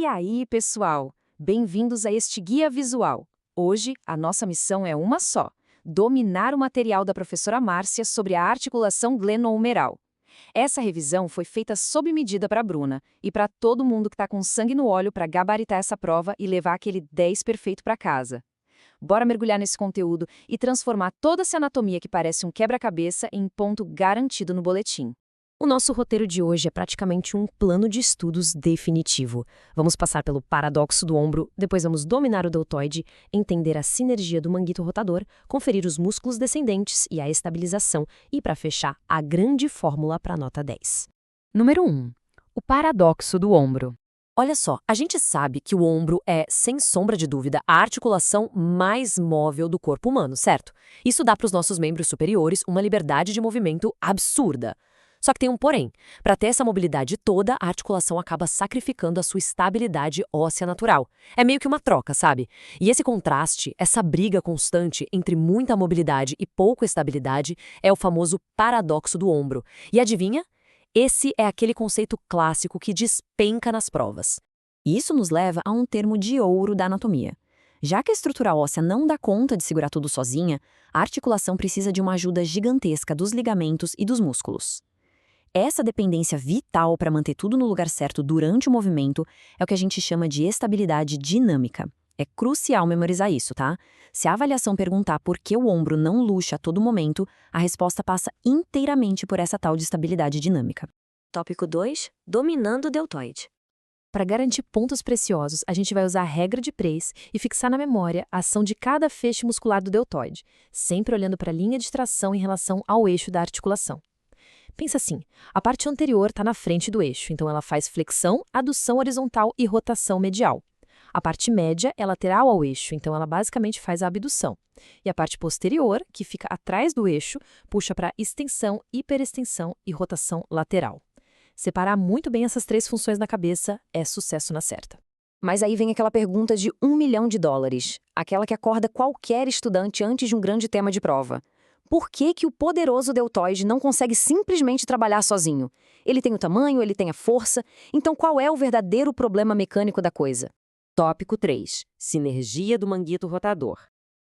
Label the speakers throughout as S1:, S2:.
S1: aí, pessoal? Bem-vindos a este guia visual. Hoje, a nossa missão é uma só: dominar o material da professora Márcia sobre a articulação glenohumeral. Essa revisão foi feita sob medida para a Bruna e para todo mundo que está com sangue no olho para gabaritar essa prova e levar aquele 10 perfeito para casa. Bora mergulhar nesse conteúdo e transformar toda essa anatomia que parece um quebra-cabeça em ponto garantido no boletim.
S2: O nosso roteiro de hoje é praticamente um plano de estudos definitivo. Vamos passar pelo paradoxo do ombro, depois vamos dominar o deltoide, entender a sinergia do manguito rotador, conferir os músculos descendentes e a estabilização e, para fechar, a grande fórmula para a nota 10.
S1: Número 1. O paradoxo do ombro.
S2: Olha só, a gente sabe que o ombro é, sem sombra de dúvida, a articulação mais móvel do corpo humano, certo? Isso dá para os nossos membros superiores uma liberdade de movimento absurda. Só que tem um porém. Para ter essa mobilidade toda, a articulação acaba sacrificando a sua estabilidade óssea natural. É meio que uma troca, sabe? E esse contraste, essa briga constante entre muita mobilidade e pouca estabilidade, é o famoso paradoxo do ombro. E adivinha? Esse é aquele conceito clássico que despenca nas provas. E isso nos leva a um termo de ouro da anatomia. Já que a estrutura óssea não dá conta de segurar tudo sozinha, a articulação precisa de uma ajuda gigantesca dos ligamentos e dos músculos. Essa dependência vital para manter tudo no lugar certo durante o movimento é o que a gente chama de estabilidade dinâmica. É crucial memorizar isso, tá? Se a avaliação perguntar por que o ombro não luxa a todo momento, a resposta passa inteiramente por essa tal de estabilidade dinâmica.
S3: Tópico 2. Dominando o deltoide.
S2: Para garantir pontos preciosos, a gente vai usar a regra de Preis e fixar na memória a ação de cada feixe muscular do deltoide, sempre olhando para a linha de tração em relação ao eixo da articulação. Pensa assim, a parte anterior está na frente do eixo, então ela faz flexão, adução horizontal e rotação medial. A parte média é lateral ao eixo, então ela basicamente faz a abdução. E a parte posterior, que fica atrás do eixo, puxa para extensão, hiperextensão e rotação lateral. Separar muito bem essas três funções na cabeça é sucesso na certa.
S1: Mas aí vem aquela pergunta de $1 milhão, aquela que acorda qualquer estudante antes de um grande tema de prova. Por que o poderoso deltoide não consegue simplesmente trabalhar sozinho? Ele tem o tamanho, ele tem a força, então qual é o verdadeiro problema mecânico da coisa?
S3: Tópico 3. Sinergia do manguito rotador.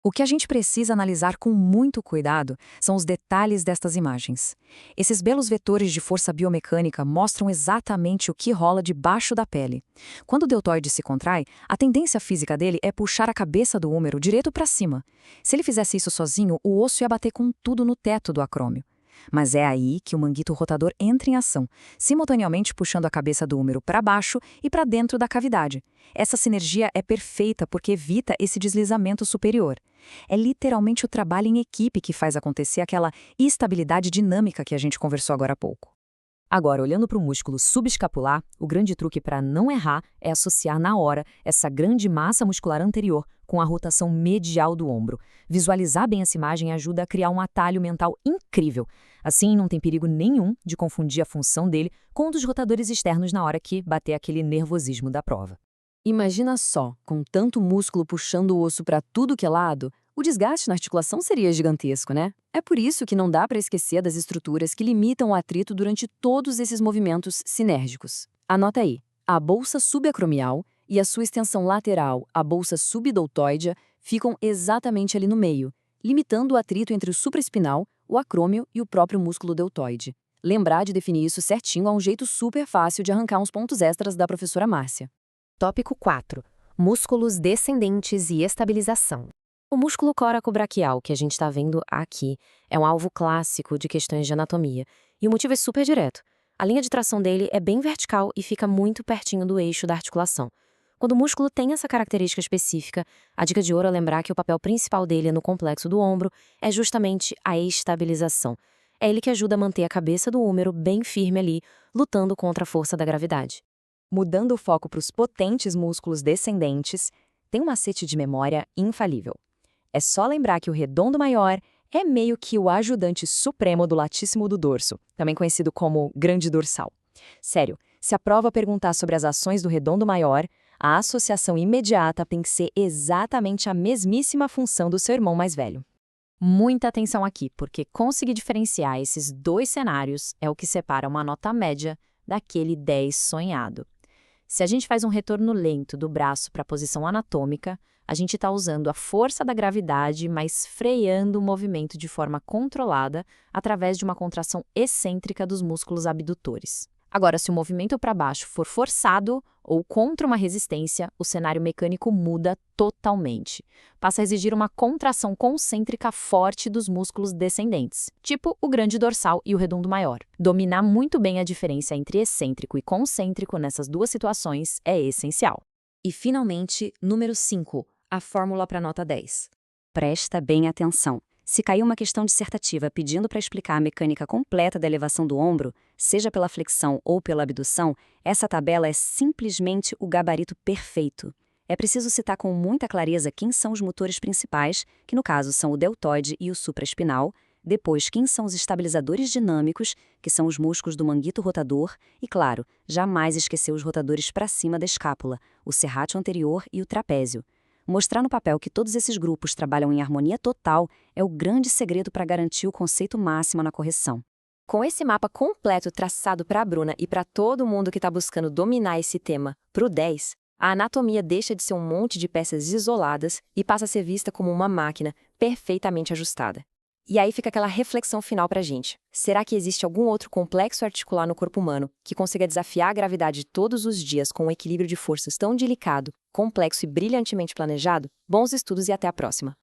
S1: O que a gente precisa analisar com muito cuidado são os detalhes destas imagens. Esses belos vetores de força biomecânica mostram exatamente o que rola debaixo da pele. Quando o deltoide se contrai, a tendência física dele é puxar a cabeça do húmero direto para cima. Se ele fizesse isso sozinho, o osso ia bater com tudo no teto do acrômio. Mas é aí que o manguito rotador entra em ação, simultaneamente puxando a cabeça do húmero para baixo e para dentro da cavidade. Essa sinergia é perfeita porque evita esse deslizamento superior. É literalmente o trabalho em equipe que faz acontecer aquela estabilidade dinâmica que a gente conversou agora há pouco.
S2: Agora, olhando para o músculo subescapular, o grande truque para não errar é associar na hora essa grande massa muscular anterior com a rotação medial do ombro. Visualizar bem essa imagem ajuda a criar um atalho mental incrível. Assim, não tem perigo nenhum de confundir a função dele com um dos rotadores externos na hora que bater aquele nervosismo da prova.
S1: Imagina só, com tanto músculo puxando o osso para tudo que é lado, o desgaste na articulação seria gigantesco, né? É por isso que não dá para esquecer das estruturas que limitam o atrito durante todos esses movimentos sinérgicos. Anota aí, a bolsa subacromial e a sua extensão lateral, a bolsa subdeltoidea, ficam exatamente ali no meio, limitando o atrito entre o supraespinal, o acrômio e o próprio músculo deltoide. Lembrar de definir isso certinho é um jeito super fácil de arrancar uns pontos extras da professora Márcia.
S2: Tópico 4. Músculos descendentes e estabilização. O músculo coracobraquial, que a gente está vendo aqui, é um alvo clássico de questões de anatomia. E o motivo é super direto. A linha de tração dele é bem vertical e fica muito pertinho do eixo da articulação. Quando o músculo tem essa característica específica, a dica de ouro é lembrar que o papel principal dele no complexo do ombro é justamente a estabilização. É ele que ajuda a manter a cabeça do húmero bem firme ali, lutando contra a força da gravidade.
S1: Mudando o foco para os potentes músculos descendentes, tem um macete de memória infalível. É só lembrar que o redondo maior é meio que o ajudante supremo do latíssimo do dorso, também conhecido como grande dorsal. Sério, se a prova perguntar sobre as ações do redondo maior, a associação imediata tem que ser exatamente a mesmíssima função do seu irmão mais velho. Muita atenção aqui, porque conseguir diferenciar esses dois cenários é o que separa uma nota média daquele 10 sonhado.
S2: Se a gente faz um retorno lento do braço para a posição anatômica, a gente está usando a força da gravidade, mas freando o movimento de forma controlada através de uma contração excêntrica dos músculos abdutores. Agora, se o movimento para baixo for forçado ou contra uma resistência, o cenário mecânico muda totalmente. Passa a exigir uma contração concêntrica forte dos músculos descendentes, tipo o grande dorsal e o redondo maior. Dominar muito bem a diferença entre excêntrico e concêntrico nessas duas situações é essencial.
S1: E, finalmente, número 5, a fórmula para a nota 10. Presta bem atenção. Se cair uma questão dissertativa pedindo para explicar a mecânica completa da elevação do ombro, seja pela flexão ou pela abdução, essa tabela é simplesmente o gabarito perfeito. É preciso citar com muita clareza quem são os motores principais, que no caso são o deltoide e o supraespinal, depois quem são os estabilizadores dinâmicos, que são os músculos do manguito rotador, e claro, jamais esquecer os rotadores para cima da escápula, o serrátil anterior e o trapézio. Mostrar no papel que todos esses grupos trabalham em harmonia total é o grande segredo para garantir o conceito máximo na correção.
S2: Com esse mapa completo traçado para a Bruna e para todo mundo que está buscando dominar esse tema para o 10, a anatomia deixa de ser um monte de peças isoladas e passa a ser vista como uma máquina perfeitamente ajustada. E aí fica aquela reflexão final para a gente. Será que existe algum outro complexo articular no corpo humano que consiga desafiar a gravidade todos os dias com um equilíbrio de forças tão delicado, complexo e brilhantemente planejado? Bons estudos e até a próxima!